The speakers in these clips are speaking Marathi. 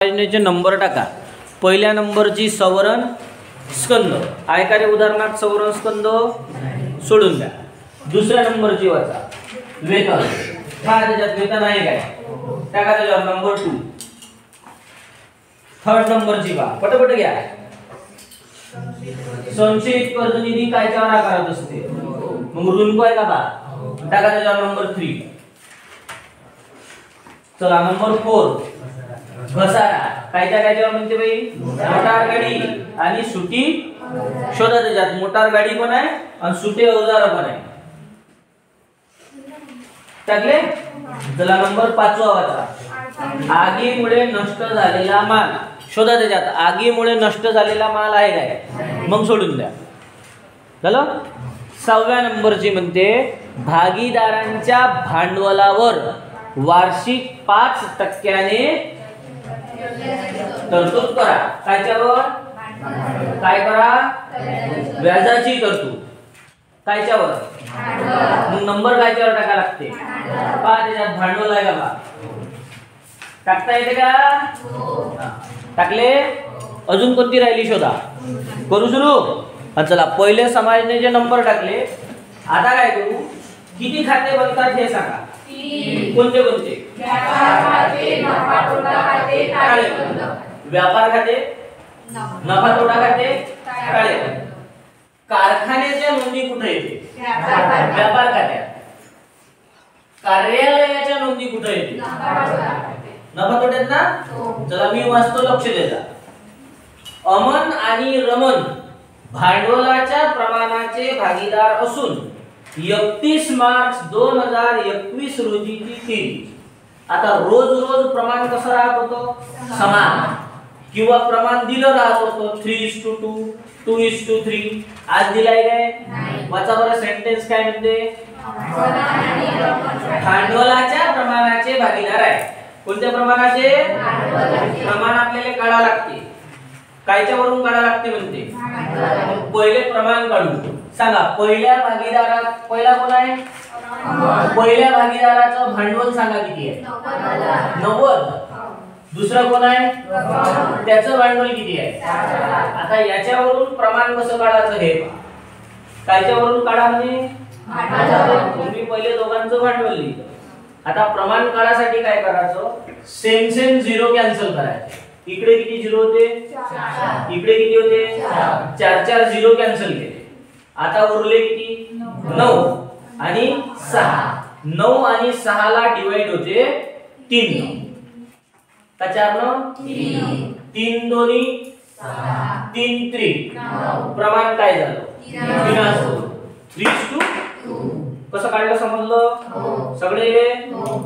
योजनेचे नंबर टाका. पहिल्या नंबरची सवरण स्कंद आहे का रे उदाहरणात. सवरण स्कंद सोडून द्या. दुसऱ्या नंबरची वाचा वेतन. काय त्याच्यात वेतन आहे काय टाका त्याच्यावर नंबर 2. थर्ड नंबरची पहा पटपट घ्या. संचयित कर्ज निधी कायच्यावर आकारत असते मग ऋण आहे का बा टाका त्याच्यावर नंबर 3. चला नंबर 4 घसारा कायच्यावर म्हणते बाई मोटार गाडी आणि सुटी शोधा. त्याच्यात मोटार गाडी पण आहे आणि सुटे अवजार पण आहे टाकले. चला नंबर 5 वाचा आगीमुळे नष्ट झालेला माल शोधा. त्याच्यात आगीमुळे नष्ट झालेला माल आहे काय मग सोडून द्या. झालं. 6व्या नंबरची म्हणते भागीदारांच्या भांडवलावर वार्षिक 5% तरतूद करा. कायच्यावर काय करा व्याजाची तरतूद कायच्यावर मग नंबर कायच्यावर टाका लागते. पहा त्याच्यात भांडवल आहे का टाकता येते का टाकले. अजून कोणती राहिली शोधा. करू सुरू. चला पहिले समाजने नंबर टाकले. आता काय करू किती खाते बनतात हे सांगा. कोणते कोणते व्यापार खाते नफा तोटा खाते काळे. कारखान्याच्या नोंदी कुठे येते व्यापार खात्यात. कार्यालयाच्या नोंदी कुठे येते नफा तोट्यात ना. चला मी वाचतो लक्ष द्या. अमन आणि रमन भांडवलाच्या प्रमाणाचे भागीदार असून 31 मार्च 2021 रोजीची केली. आता रोज रोज प्रमाण कसं राहत होतं समान किंवा प्रमाण दिलं राहत होतं 3:2 2:3. आज दिलाय काय वाचा बरं सेंटेन्स काय म्हणते भांडवलाच्या प्रमाणाचे भागीदार आहे. कोणत्या प्रमाणाचे प्रमाण आपल्याला काढा लागते. कायच्या वरून काढा लागते म्हणते. पहिले प्रमाण काढू सांगा. पहिल्या भागीदारात पहिला कोण आहे पहिल्या भागीदाराचं भांडवल सांगा किती आहे 90. दुसरा कोण आहे त्याचं भांडवल किती आहे. आता याच्यावरून प्रमाण कसं काढायचं हे कायच्यावरून काढा म्हणजे तुम्ही पहिले दोघांचं भांडवल लिहिलं. आता प्रमाण काढासाठी काय करायचं सेम 0 कॅन्सल करायचे. इकडे किती 0 होते इकडे किती होते 4 0 कॅन्सल केले. आता उरले किती 9 आणि 6. 9 आणि 6 ला डिवाइड होते 3. का 4 9 3 दोन्ही 3 3 प्रमाण काय झालं 3:2. कसं काढलं समजलं सगळे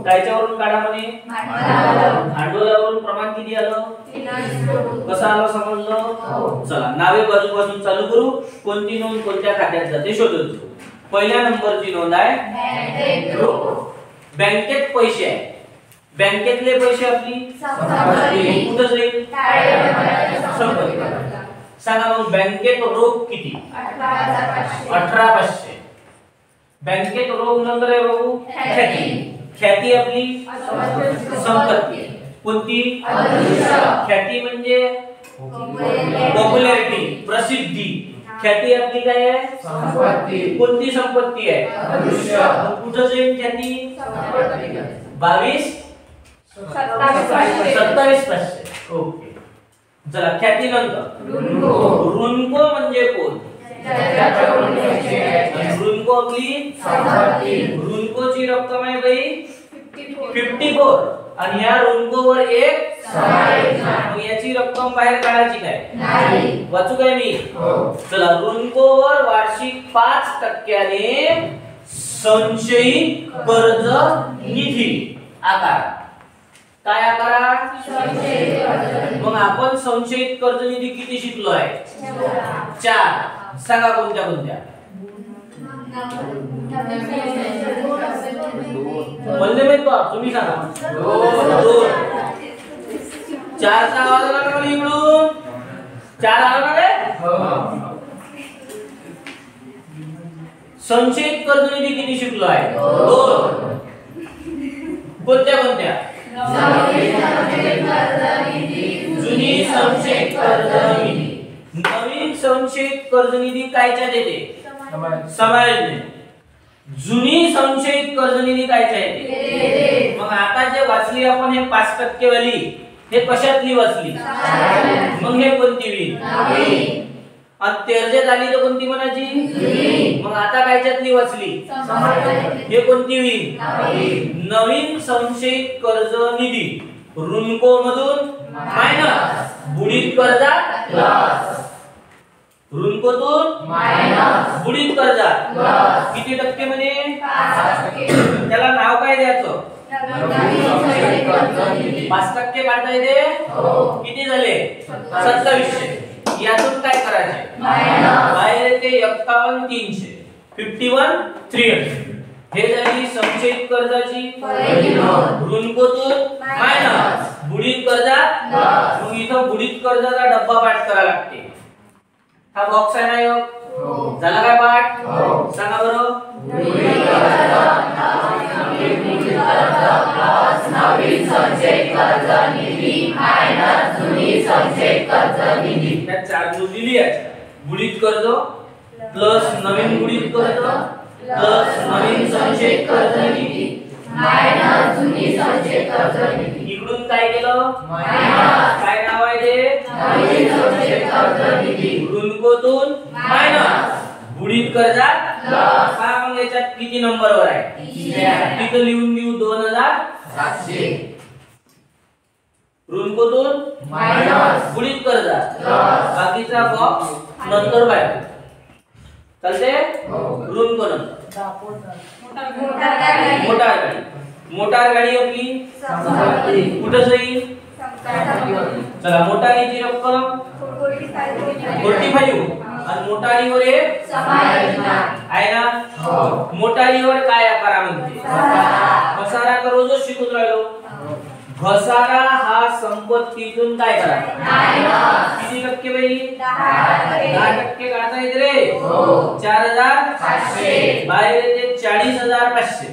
कायच्यावरून काढा म्हणे भांडवलावरून प्रमाण किती आलं कसं आलं समजलं. चला नावे बाजूपासून चालू करू. कोणती नोंद कोणत्या खात्यात जाते शोधून. पहिल्या नंबरची नोंद आहे बँकेत पैसे आहे. बँकेतले पैसे आपली कुठं जाईल सांगा. मग बँकेत रोख किती 18,500. बँकेत रोख नंबर आहे बाबू ख्याती. ख्याती आपली संपत्ती कोणती ख्याती म्हणजे पॉप्युलॅरिटी प्रसिद्धी. ख्याती आपली काय आहे संपत्ती. कोणती संपत्ती आहे कुठं जाईल ख्याती 22 27,500. ओके. चला ख्याती नंतर ऋणको म्हणजे कोण ऋणको आपली ऋणकोची रक्कम आहे बाई 54 आणि या ऋणकोवर एक मग याची रक्कम बाहेर काढायची काय वाचू काय मी. चला ऋणकोवर वार्षिक 5% संचयित कर्ज निधी आकार. काय आकारा मग आपण संचयित कर्ज निधी किती शिकलो आहे 4. सांगा कोणत्या कोणत्या म्हणले मी तुम्ही सांगा 2 4चा आवाज आला का इकडून 4 आला ना रे. संचयित कर्ज निधी किती शिकलो आहे 2. कोणत्या कोणत्या संक्षेप कर्ज निधी. नवीन संक्षेप कर्ज निधी कायच्या देते? समायोजने. जुनी संक्षेप कर्ज निधी कायच्या येते? मग आता जे वाचली आपण हे 5% वाली, हे कशातली वाचली? मग हे कोणती होईल? आणि तेरजेत आली तर कोणती म्हणायची? मग आता कायच्यातली वाचली? हे कोणती होईल? नवीन संक्षेप कर्ज निधी. ऋणको मधून मायनस, बुडीत कर्जात प्लस. ऋणकोतून मायनस, बुडीत कर्जात प्लस. किती टक्के मध्ये? 5%. त्याला नाव काय द्यायचं? 5% काढता येते? किती झाले? 2700. यातून काय करायचे? बाहेर येते 51,300. 51,300. हे झाली संक्षेप कर्जाची पहिली नोंद. ऋणकोतून मायनस, बुडीत कर्जात प्लस. मग इथं बुडीत कर्जाचा डब्बा पाठ करावा लागते. हा बॉक्स आहे ना योग? झाला काय पाठ? सांगा बरं. बुडीत कर्ज प्लस नवीन संक्षेप कर्ज निधी मायनस जुनी संक्षेप कर्ज निधी. त्या चार नोंदी लिहायच्या. बुडीत कर्ज प्लस नवीन बुडीत कर्ज प्लस नवीन संक्षेप कर्ज निधी मायनस जुनी संक्षेप कर्ज निधी. इकडून काय केलं? मायनस. काय नाव आहे ते? नवीन संक्षेप कर्ज निधी. ऋणकोतून मायनस, बुडीत कर्जात प्लस. पहा मग याच्यात किती नंबरवर आहे? तिथं लिहून देऊ 2700. ऋणकोतून मायनस, बुडीत कर्जात प्लस. बाकीचा बॉक्स नंतर बाहेर चालते. ऋणको नंतर मोटार गाडी. मोटार गाडी आपली कुठं जाईल? चला, मोटारीची रक्कम 45 आणि मोटारीवर आहे ना. मोटारीवर काय आकार म्हणते? घसारा. तर रोजच शिकून राहिलो. घसारा हा संपत्तीतून काय करा? किती टक्के बाई? 10% काढता येते रे. 4,500. बाहेर येते 40,500.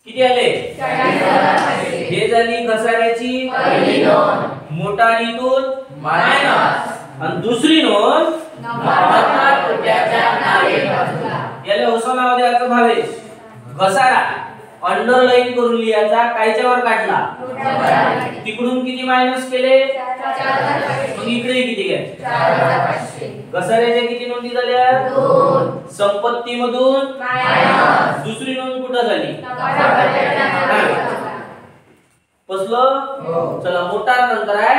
किती आले? 40,500. हे झाली घसाऱ्याची पहिली नोंद. मोटारीतून मायनस आणि दुसरी नोंद याला असं नाव द्यायचं भावेश. घसारा अंडरलाईन करून लिहायचा. कायच्यावर काढला? तिकडून किती मायनस केले? मग इकडे किती घ्यायचे? घसाऱ्याच्या किती नोंदी झाल्या? 2. संपत्ती मधून मायनस. दुसरी नोंद कुठं झाली? पसलं. चला, मोटार नंतर आहे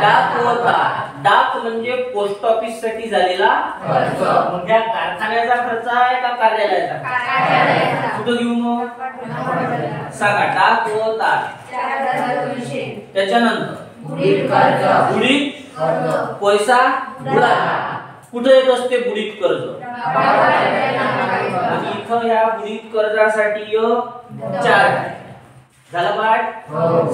डाक व तार. डाक म्हणजे पोस्ट ऑफिस साठी झालेला खर्च. मग या कारखान्याचा खर्च आहे का कार्यालयाचा? कुठं घेऊ मग? सांगा. डाक व तार. त्याच्यानंतर बुडीत कर्ज. बुडीत पैसा बुडाला. कुठे येत असते बुडीत कर्ज? इथं ह्या बुडीत कर्जासाठी 4 झाला पाठ.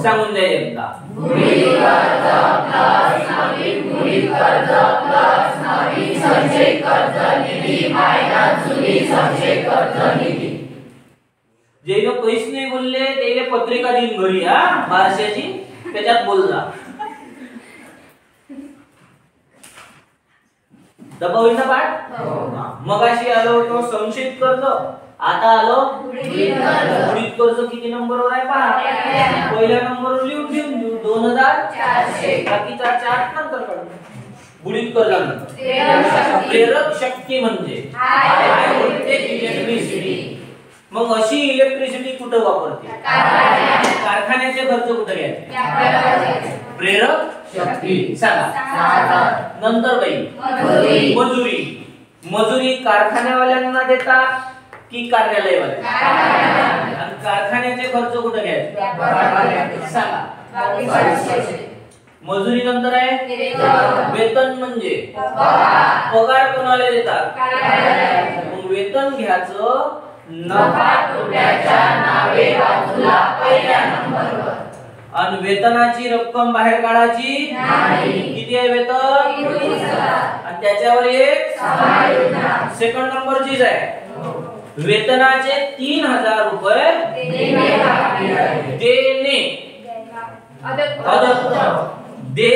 सांगून द्या एकदा. बुडीत कर्ज प्लस नवीन बुडीत कर्ज प्लस नवीन संक्षेप कर्ज निधी मायनस जुनी संक्षेप कर्ज निधी. जे लोक काहीच नाही बोलले त्याला पत्रिका देईन घरी, हा बारशाची, त्याच्यात बोलला. डबा होईल ना पाठ? मगाशी आलो होतो संक्षेप कर्ज, आता आलो बुडीत कर्ज. बुडीत कर्ज किती नंबरवर आहे पहा. पहिल्या नंबरवर लिहून देऊ 2,400. बाकीचा 4 नंतर काढू. बुडीत कर्जानंतर प्रेरक शक्ती म्हणजे हाय व्होल्टेज इलेक्ट्रिसिटी. मग अशी इलेक्ट्रिसिटी कुठे वापरते? कारखान्याचे खर्च कुठे घ्यायचे? प्रेरक शक्ती. सांगा. नंतर बाई मजुरी. मजुरी कारखान्यावाल्यांना देतात की कार्यालयवाल्या? आणि कारखान्याचे खर्च कुठे घ्यायचे? सांगा. मजुरी नंतर आहे वेतन. म्हणजे पगार कोणाला देतात? मग वेतन घ्यायचं नफा तोट्याच्या नावे बाजूला पहिल्या नंबरवर. आणि वेतनाची रक्कम बाहेर काढायची नाही. किती आहे वेतन? आणि त्याच्यावर एक सेकंड नंबरचीच आहे. वेतनाचे 3,000 रुपये देणे. दे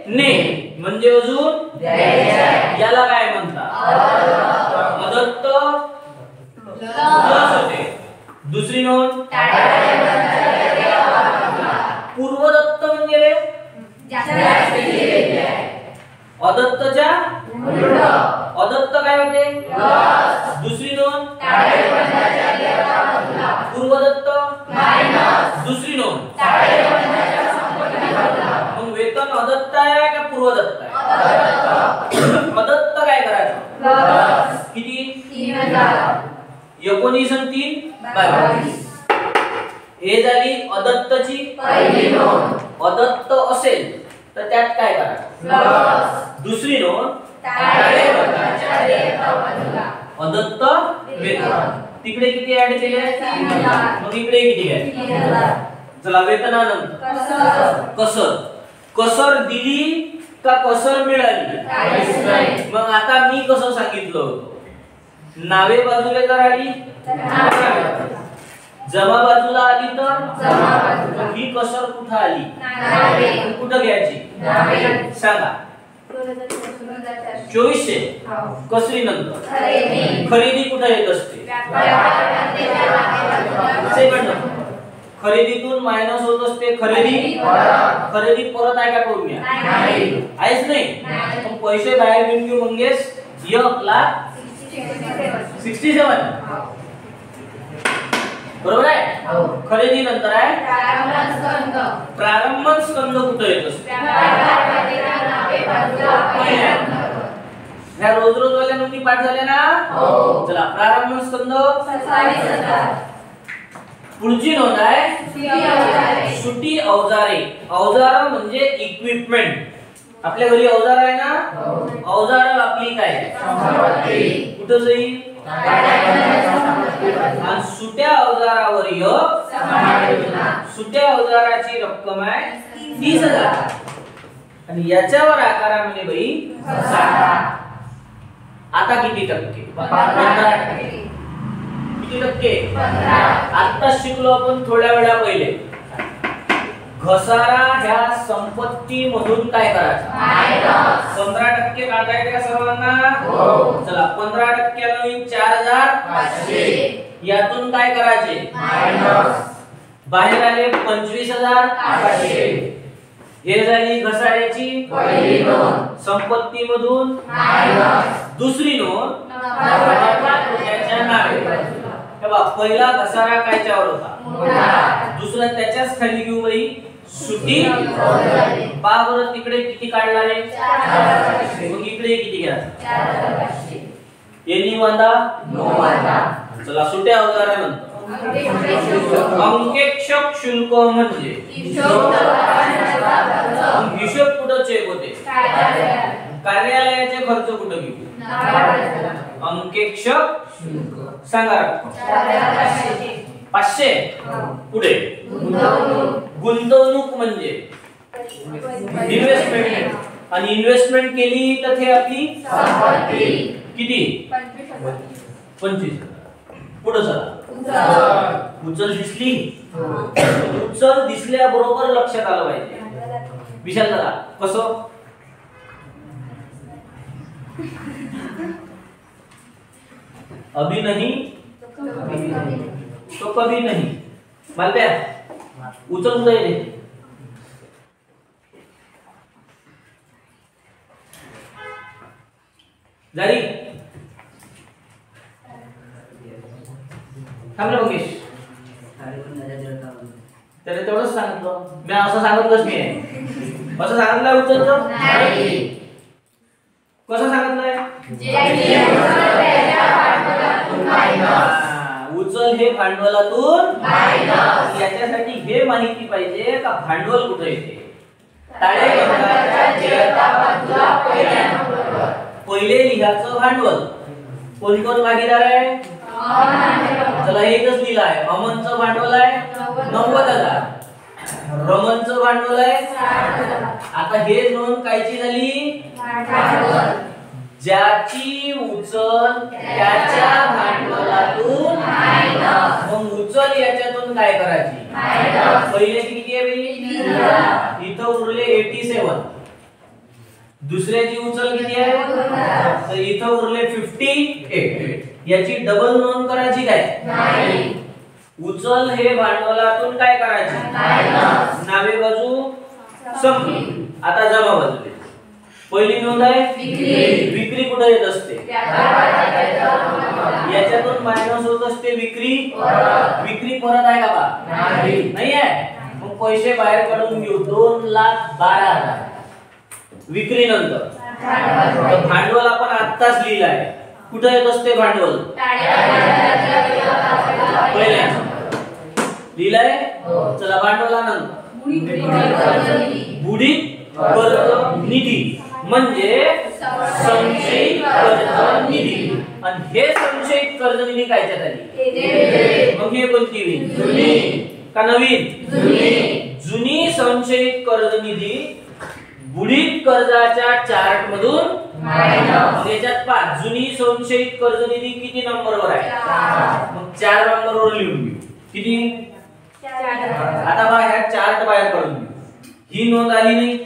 ने म्हणजे अजून याला काय म्हणतात अदत्त प्लस होते दुसरी नोंद पूर्वदत्त म्हणजे रे अदत्तच्या अदत्त काय होते दुसरी नोंद पूर्वदत्त दुसरी नोंद मग वेतन अदत्त आहे का पूर्वदत्त आहे अदत्त काय करायचं किती 19 आणि 3 22 हे झाली अदत्तची पहिली नोंद अदत्त असेल तर त्यात काय करायचं दुसरी नोंद अदत्त वेतन तिकडे किती ऍड केले मग इकडे किती आहे चला वेतनानंतर कसर कसर दिली का कसर मिळाली मग आता मी कसं सांगितलं होतं नावे बाजूला जर आली जमा बाजूला आली तर ही कसर कुठं आली कुठं घ्यायची सांगा 2400 कसरी नंतर खरेदी कुठे येत असते सेकंड खरेदीतून मायनस होत असते खरेदी परत आहे का करूया आहेच नाही पण पैसे बाहेर घेऊन घेऊ मंगेश 1,67 बरोबर आहे खरेदी नंतर आहे प्रारंभ स्कंद कुठे येत असतो ह्या रोज रोज वाल्या नोंदी पाठ झाल्या ना चला प्रारंभ स्कंद पुढची नोंद आहे सुटी अवजारे अवजार म्हणजे इक्विपमेंट आपल्या घरी अवजार आहे ना अवजार आपली काय कुठं जाईल आणि सुट्या अवजारावर सुट्या अवजाराची रक्कम आहे 30,000 आणि याच्यावर आकारामध्ये बाई 60 आता किती टक्के 15% किती टक्के आता शिकलो आपण थोड्या वेळा पहिले घसारा ह्या संपत्ती मधून काय करायचं 15% काढायचे का सर्वांना चला 15% 4,500 यातून काय करायचे बाहेर आले 25,500 हे झाली घसाऱ्याची पहिली नोंद संपत्ती मधून दुसरी नोंद त्याच्या नावे पहिला घसारा कायच्यावर होता दुसरा त्याच्याच खाली घेऊ बाई सुटी बरं तिकडे किती काढला रे मग इकडे किती घ्यायचं येणी वांदा चला सुट्या अवजारानंतर अंकेक्षक शुल्क म्हणजे हिशोब कुठं चेक होते कार्यालयाचे खर्च कुठं घेऊ अंकेक्षक सांगा 500 पुढे गुंतवणूक म्हणजे इन्व्हेस्टमेंट आणि इन्व्हेस्टमेंट केली तर ते आपली किती 25 पुढे चला उचल दिसली उचल दिसल्याबरोबर लक्षात आलं पाहिजे विशाल दादा कसं अभी नहीं तो कभी नहीं मालप्या उचल कुठे रे जारी थांबले मंगेश त्याला तेवढंच सांगितलं मी असं सांगितलंच मी असं सांगितलं उचलचं नाही कसं सांगितलंय उचल हे भांडवलातून याच्यासाठी हे माहिती पाहिजे का भांडवल कुठे येते पहिले लिहायचं भांडवल कोण कोण भागीदार आहे चला एकच लिहिलं आहे अमनचं भांडवल आहे 90,000 रमनचं भांडवल आहे आता हे नोंद कायची झाली ज्याची उचल त्याच्या भांडवलातून मग उचल याच्यातून काय करायची पहिले किती आहे बाई इथं उरले 87 दुसऱ्याची उचल किती आहे? तर इथं उरले 58. याची डबल नोंद करायची काय? नाही. उचल हे भांडवलातून काय करायचे? नावे बाजू संपली. आता जमा बाजू. पहिली नोंद आहे विक्री. विक्री कुठे येत असते? याच्यातून मायनस होत असते विक्री. विक्री परत आहे का बा? नाही आहे. मग पैसे बाहेर काढून घेऊ. 2,12,000 विक्री नंतर. भांडवल आपण आत्ताच लिहिलं आहे. कुठे येत असते भांडवल? पहिल्या लिहिलंय. चला भांडवलानंतर बुडीत कर्ज निधी म्हणजे संशयित कर्ज निधी. आणि हे संशयित कर्ज निधी कायच्यात आली? मग हे कोणती होईल? जुनी का नवीन? जुनी संशयित कर्ज निधी बुडीत कर्जाच्या चार्ट मधून त्याच्यात पहा. जुनी संशयित कर्ज निधी किती नंबरवर आहे? मग 4 नंबरवर लिहून घेऊ. किती? आता बघा ह्या चार्ट बाहेर काढून घेऊ. ही नोंद आली नाही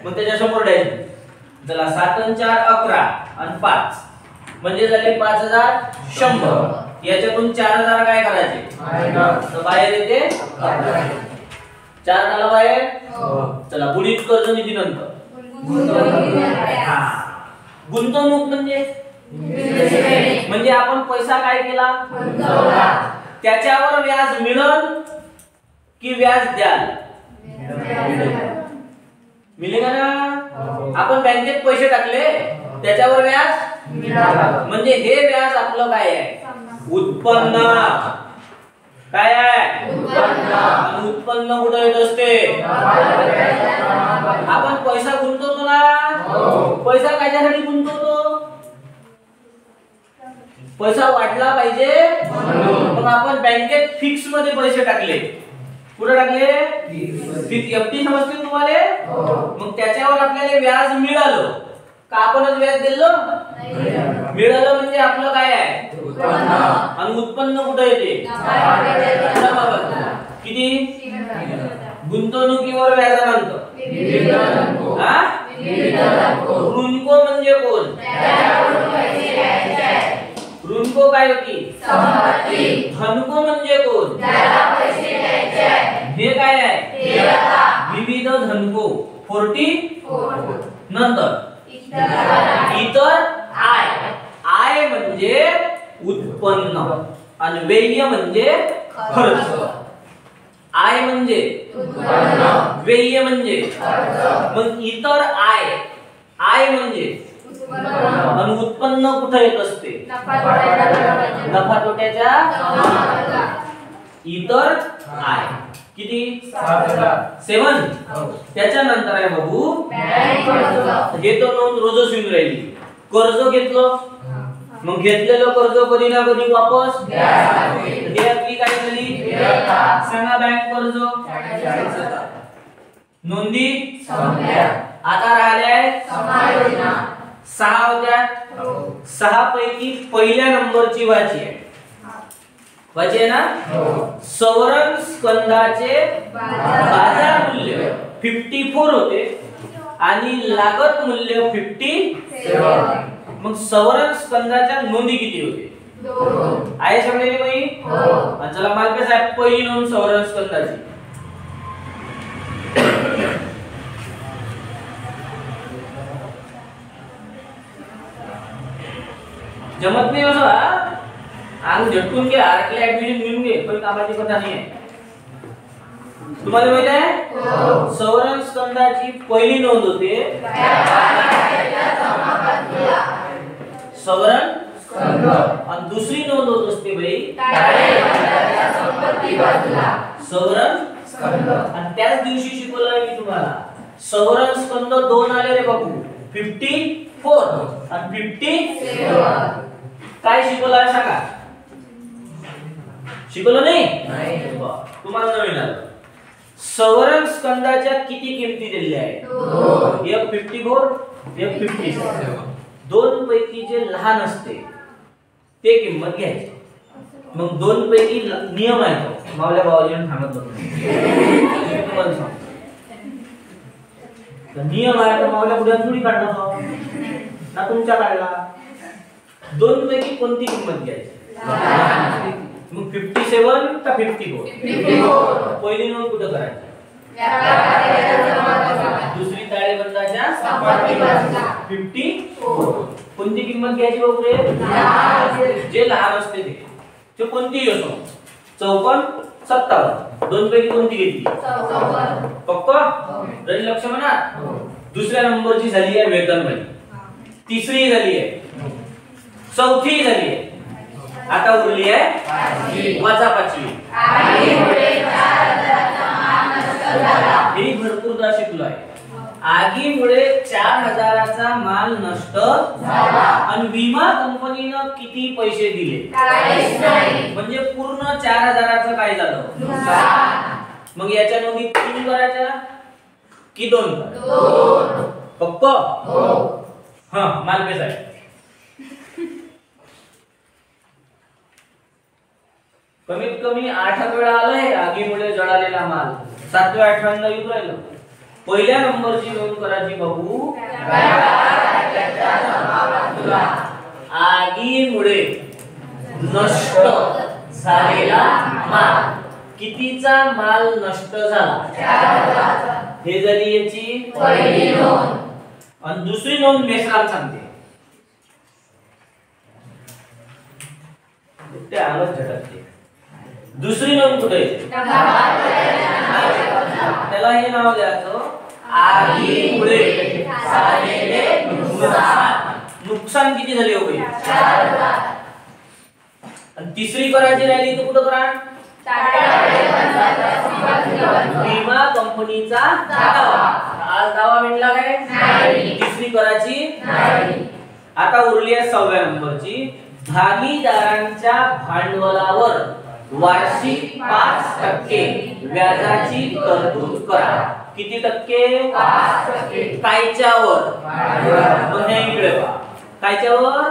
मग त्याच्या समोर द्यायची. चला 7 आणि 4 11 आणि 5 म्हणजे झाले 5,100. याच्यातून 4,000 काय करायचे? तर बाहेर येते 4 आला बाहेर. चला बुडीत कर्ज निधी नंतर गुंतवणूक म्हणजे आपण पैसा काय केला? त्याच्यावर व्याज मिळल की व्याज द्याल? मिळेल ना. आपण बँकेत पैसे टाकले त्याच्यावर व्याज म्हणजे हे व्याज आपलं काय आहे? उत्पन्न. काय आहे? उत्पन्न. उत्पन्न कुठे येत असते? आपण पैसा गुंतवतो ना. पैसा कशासाठी गुंतवतो? पैसा वाढला पाहिजे मग आपण बँकेत फिक्स मध्ये पैसे टाकले. कुठे टाकले? एफडी समजते तुम्हाला? मग त्याच्यावर आपल्याला व्याज मिळालं का आपणच व्याज दिलं? मिळालं म्हणजे आपलं काय आहे? आणि उत्पन्न कुठे येते? किती? गुंतवणुकीवर व्याजानंतर. ऋणको म्हणजे कोण? ऋणको काय होती? धनको म्हणजे कोण? हे काय आहे? विविध धनको. 40 नंतर इतर आय. आय म्हणजे उत्पन्न आणि व्यय म्हणजे खर्च. आय म्हणजे उत्पन्न, व्यय म्हणजे खर्च. मग इतर आय. आय म्हणजे आणि उत्पन्न कुठे येत असते? नफा तोट्याच्या. इतर आय किती? 7. त्याच्यानंतर आहे बाबू हे तर नोंद रोजच येऊन राहिली. कर्ज घेतलं मग घेतलेलं कर्ज कधी ना कधी वापस. हे आपली काय झाली? सांगा बँक कर्ज. नोंदी आता राहिल्या 6 होत्या. 6 पैकी पहिल्या नंबरची वाची आहे. वाची आहे ना. सवरण स्कंदाचे बाजार मूल्य 54 होते आणि लागत मूल्य 57. मग सवरण स्कंदाच्या नोंदी किती होते? 2 आहे सगळे बाई. चला मालके साहेब पहिली नोंद सवरण स्कंदाची. जमत नाही असं. अंग झटकून घे. आरटीला ऍडमिशन मिळून घे. पण कामाची कथा नाही आहे. तुम्हाला माहित आहे सवरण स्कंदाची पहिली नोंद होते सवरण स्कंद आणि दुसरी नोंद होत असते बाई सवरण स्कंद. आणि त्याच दिवशी शिकवलं मी तुम्हाला सवरण स्कंद 2 आले रे बाबू. 54 आणि 57. काय शिकवलं सांगा? शिकवलं नाही? तुम्हाला नवीन आलं. सवरण स्कंदाच्या किती किमती दिलेल्या आहेत? एक 54 एक 57. 2 पैकी जे लहान असते ते किंमत घ्यायची. मग 2 पैकी नियम आहे तो मावल्या बाबाजीने सांगितलं. तुम्हाला सांग तर नियम आहे तर मावल्या पुढे थोडी काढणार तो ना तुमच्या काढला. दोन पैकी कोणती किंमत घ्यायची? मग 57 का 54? पहिली नोंद कुठं करायची? दुसरी ताळेबंदाच्या 54. कोणती किंमत घ्यायची बाबरे? जे लहान असते ते कोणतीही असो. 54, 57 दोन पैकी कोणती घेतली? पक्का जरी लक्ष म्हणा. दुसऱ्या नंबरची झाली आहे वेतनवाली, तिसरी झाली आहे, चौथी झाली आहे. आता उरली आहे वजा 5वी. हे भरपूरदा शिकलो आहे. आगीमुळे 4000चा माल नष्ट झाला आणि विमा कंपनीनं किती पैसे दिले? म्हणजे पूर्ण 4000चं काय झालं? मग याच्या नोंदी 3 करायच्या की 2? पक्का? हा मालपेच आहे. कमीत कमी 8 वेळा आलाय आगीमुळे जळालेला माल. 7व्या 8व्यांदा येऊन राहिलं. पहिल्या नंबरची नोंद करायची बाबू. आगीमुळे नष्ट झालेला माल. कितीचा माल नष्ट झाला? हे झाली याची पहिली नोंद. आणि दुसरी नोंद मेसराम सांगते. ते आवाज झटकते. दुसरी नोंद कुठे? त्याला हे नाव द्यायचं आगीमुळे झालेले नुकसान. नुकसान किती झाले हो? 4000. आणि तिसरी करायची राहिली तर कुठं करा? विमा कंपनीचा दावा. आज दावा भेटला काय? तिसरी करायची. आता उरली आहे 6व्या नंबरची. भागीदारांच्या भांडवलावर वार्षिक 5% व्याजाची तरतूद करा. किती टक्के? 5%. कायच्यावर? म्हणजे इकडे पहा. कायच्यावर?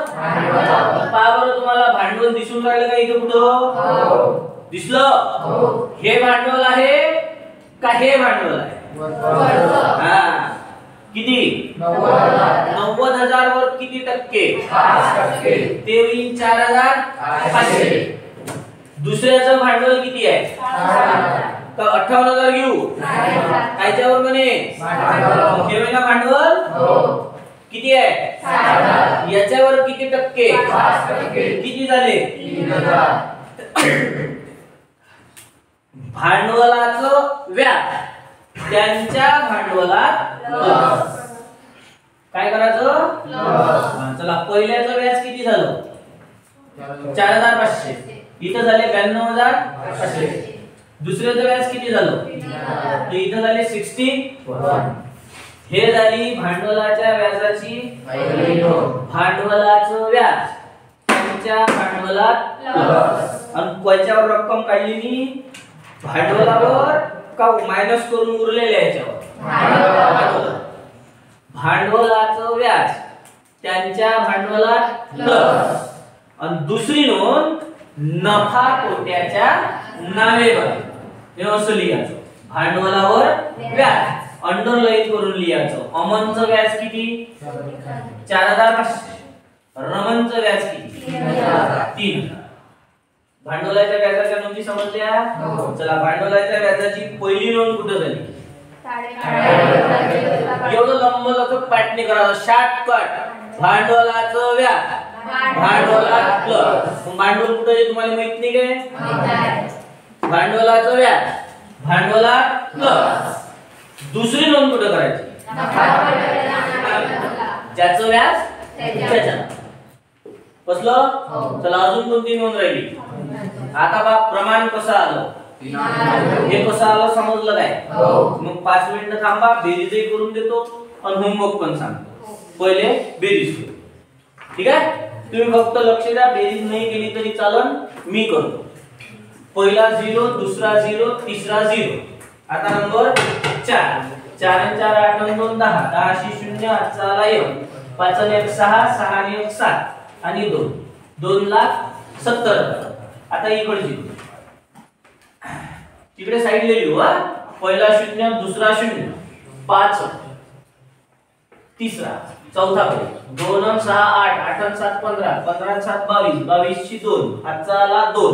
पहा बरं तुम्हाला भांडवल दिसून राहिलं का इथे कुठं? दिसलं? हे भांडवल आहे का हे भांडवल आहे? हा किती? 90,000 वर किती टक्के? 5%. ते होईल 4500. दुसऱ्याचं भांडवल किती आहे? 58,000 घेऊ. कायच्यावर म्हणे? हे ना भांडवल किती आहे? याच्यावर किती टक्के? 5%. किती झाले? 3000. भांडवलाचं व्याज त्यांच्या भांडवलात प्लस. काय करायचं? चला पहिल्याचं व्याज किती झालं? 4500. इथं झाले 92,500. दुसऱ्याचं व्याज किती झालं? तर इथं झाले 61. हे झाली भांडवलाच्या व्याजाची पहिली नोंद. भांडवलाचं व्याज त्यांच्या भांडवलात प्लस. आणि कोणत्यावर रक्कम काढली मी? भांडवलावर का मायनस करून उरलेल्या याच्यावर? भांडवलाचं व्याज त्यांच्या भांडवलात प्लस. आणि दुसरी नोंद नफा तोट्याच्या नावेवर. हे असं लिहायचं. भांडवलावर व्याज अंडरलाईन करून लिहायचं. अमनचं व्याज किती? 4500. रमनचं व्याज किती? 3000. भांडवलाच्या व्याजाच्या नोंदी समजल्या? चला भांडवलाच्या व्याजाची पहिली नोंद कुठे झाली? एवढं लंबलचक पाटणी करायचं. शॉर्टकट. भांडवलाचं व्याज भांडवलात प्लस. भांडवल कुठे आहे तुम्हाला माहित नाही काय? भांडवलाचं व्याज भांडवलात प्लस. दुसरी नोंद कुठे करायची? ज्याचं व्याज त्याच्या. बसलं? चला अजून कोणती नोंद राहिली? आता बा प्रमाण कसं आलं? हे कसं आलं समजलं काय? मग 5 मिनिटं थांबा. बेरीजही करून देतो आणि होमवर्क पण सांगतो. पहिले बेरीज करू. ठीक आहे? तुम्ही फक्त लक्ष द्या. बेरीज नाही केली तरी चालन. मी करतो. पहिला 0, दुसरा 0, तिसरा 0. आता नंबर 4. 4 आणि 4 8 आणि 2 10. 10 शी 0 आजचा आला 1. 5 आणि 1 6. 6 आणि 1 7 आणि 2 2,70,000. आता इकडे 0. तिकडे साइडला लिहू. हा पहिला 0, दुसरा 0, 5 तिसरा चौथा पर्याय 2 आणि 6 8 8 आणि 7 15 15 आणि 7 22 22 ची 2 हातचा आला 2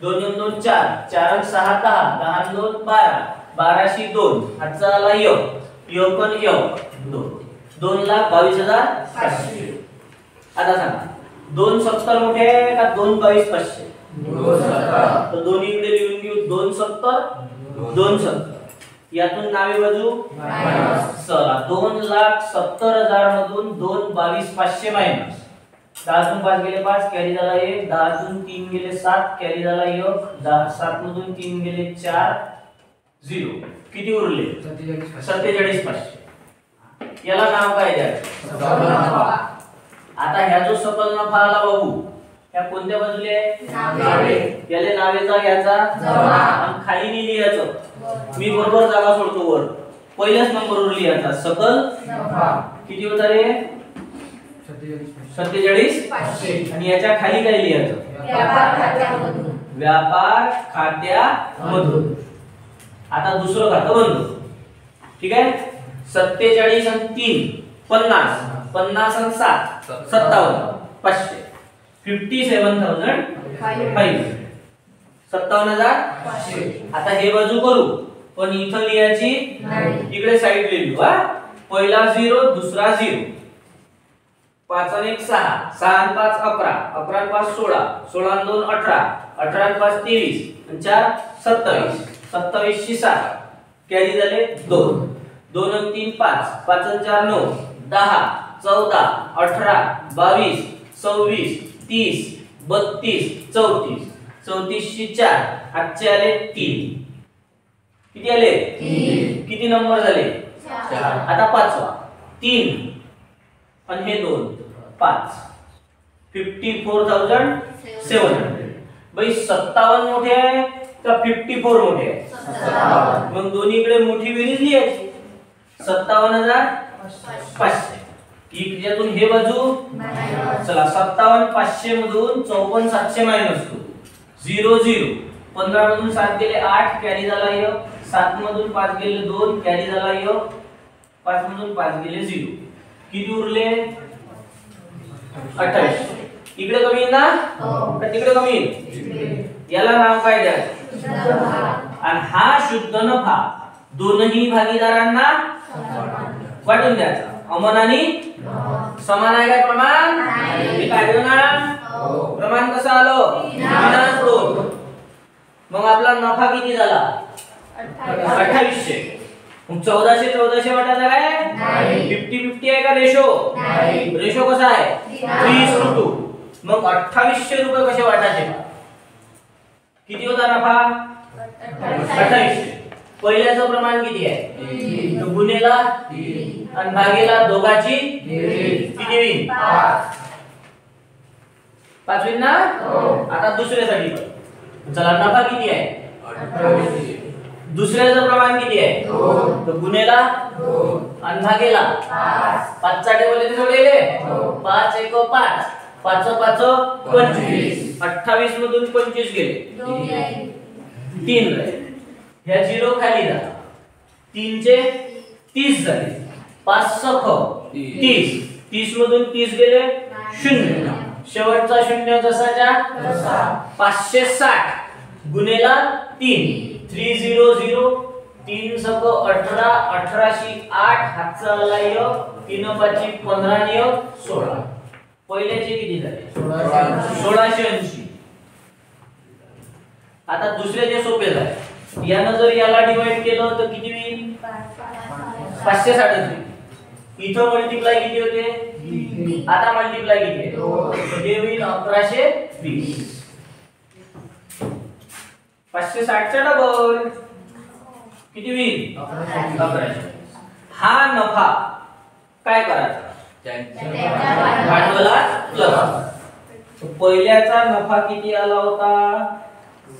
2 आणि 2 4 4 आणि 6 10 10 आणि 2 12 12 शी 2 हातचा आला 1 1 आणि 1 2 2,22,500. आता सांगा 2 70 मोठे आहे का 2 22,500? 2 70. तर दोन्ही इकडे लिहून घेऊ 2 70 2 70. यातून नावी बाजू चला 2,70,000 मधून 2,22,500 मायनस 10 तून 5 गेले 5 कॅरी झाला 1 10 तून 3 गेले 7 कॅरी झाला 1 10 7 मधून 3 गेले 4 0 किती उरले 47,500. याला नाव काय द्यायचं? आता ह्या जो सकल नफा आला बाबू ह्या कोणत्या बाजूला आहे? याले नावेचा घ्यायचा आणि खाली नाही लिहायचं. मी बरोबर जागा सोडतो वर पहिल्याच नंबरवर लिहायचा सकल किती होता रे 47,500 आणि याच्या खाली काय लिहायचं? व्यापार खात्यामधून. आता दुसरं खातं बंद. ठीक आहे 47 आणि 3 50 50 आणि 7 57,500 57,500 57,500. आता हे बाजू करू पण इथं लिहायची इकडे साइड लिहू. पहिला 0 दुसरा 0 5 आणि 1 6 6 आणि 5 11 11 आणि 5 16 16 आणि 2 18 18 आणि 5 23 आणि 4 27 27 शी 7 कॅरी झाले 2 2 आणि 3 5 5 आणि 4 9 10 14 18 22 26 30 32 34 34 शी 4 आजचे आले 3 किती आले 3 किती नंबर झाले 4. आता पाचवा 3 आणि हे 2 5 54,700. भाई 57 मोठे आहे का 54 मोठे आहे? मग दोन्हीकडे मोठी बेरीज लिहायची 57,500. यातून हे बाजू चला 57,500 मधून 54,700 मायनस 0 0 15 मधून 7 गेले 8 कॅरी झाला 1 7 मधून 5 गेले 2 कॅरी झाला 1 5 मधून 5 गेले 0 किती उरले 28. इकडे कमी ना का तिकडे कमी? याला नाव काय द्यायचं? आणि हा शुद्ध नफा दोनही भागीदारांना वाटून द्यायचा. अमन आणि समान आहे काय प्रमाण? हे काढलं ना प्रमाण कसं आलं 2. मग आपला नफा किती झाला 2800. मग 1400 वाटायचा काय 50-50 आहे का रेशो? रेशो कसा आहे 3:2. मग 2800 रुपये कसे वाटायचे? किती होता नफा 2800. पहिल्याचं प्रमाण किती आहे तर गुणेला आणि भागेला दोघाची किती होईल 5 होईल ना. आता दुसऱ्यासाठी चला नफा किती आहे दुसऱ्याचं प्रमाण किती आहे तर गुणेला आणि भागेला 5 चा टेबल इथे जोडलेले 5 1 5 5 5 25 28 मधून 25 गेले 3 राहिले. ह्या 0 खाली झाला 3 चे 30 झाले 5 6 30 30 मधून 30 गेले 0 शेवटचा 0 जसाच्या 560 गुणेला 3 300 3 सक 18 18 शी 8 हातचा आला 1 3 5 15 आणि 1 16. पहिल्याचे किती झाले 1680. आता दुसरे जे सोपे झाले यानं जर याला डिवाइड केलं तर किती होईल 560 होईल. इथं मल्टिप्लाय किती होते आता मल्टिप्लाय किती आहे हे होईल 1120. 560 चा डबल किती होईल 1100. हा नफा काय करायचा भांडवलात प्लस. पहिल्याचा नफा किती आला होता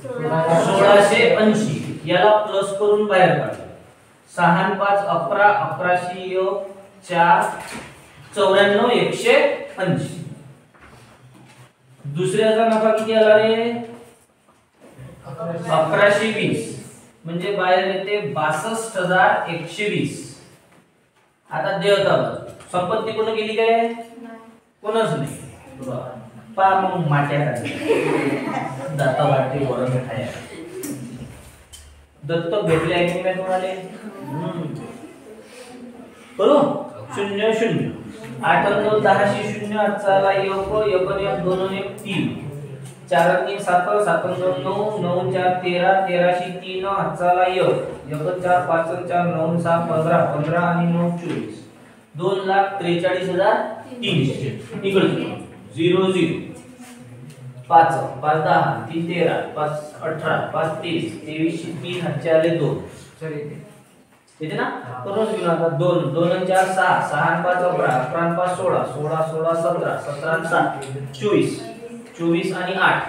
1680. याला प्लस करून बाहेर काढलं 6 आणि 5 11 11 4 94 180. दुसऱ्याचा नफा किती आला रे 1120 म्हणजे बाहेर येते 62,120. आता देवता संपत्ती कोण केली काय? कोणच नाही. पा मग माट्या दाता वाटते वरण मिठाया दत्तक भेटले आहे की तुम्हाला? करू 0 0 8 9 10 0 8 1 1 1 2 1 3 4 3 7 7 2 9 9 4 13 13 3 8 1 1 4 5 4 9 6 15 15 आणि 9 24 2,43,300 इकडे 0 0 5 5 10 3 13 5 18 5 23 23 3 8 2 येते ना? करून घेऊ आता 2 2 आणि 4 6 6 आणि 5 11 11 आणि 5 16 16 16 17 17 आणि 7 24 24 आणि 8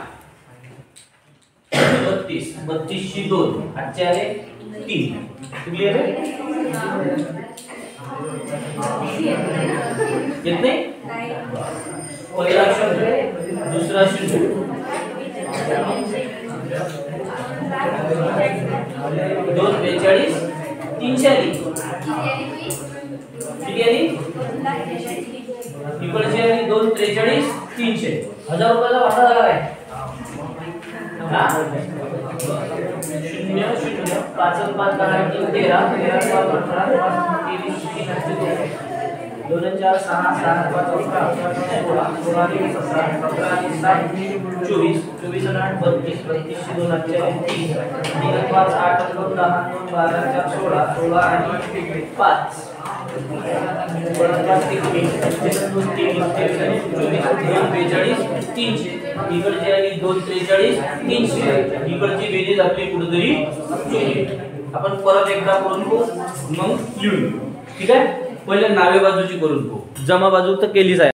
32 32 शी 2 8 आले 3 क्लियर आहे? येत नाही? पहिला शून्य दुसरा शून्य 2 42 300 आली किती आली? इकडची आली 2 43 300 1000 रुपयाचा वाटा झाला काय? हा 0 0 5 5 10 13 13 5 18 23 2 4 6 7 5 11 16 16 17 17 7 24 24 8 32 32 2 3 5 8 9 10 9 12 4 16 16 आणि 5 इकडची आली 2 43 300 इकडची बेरीज आपली कुठेतरी चुकली. आपण परत एकदा करून घेऊ मग लिहून. ठीक आहे? पहिले नावे बाजूची करून घेऊ. जमा बाजू तर केलीच आहे.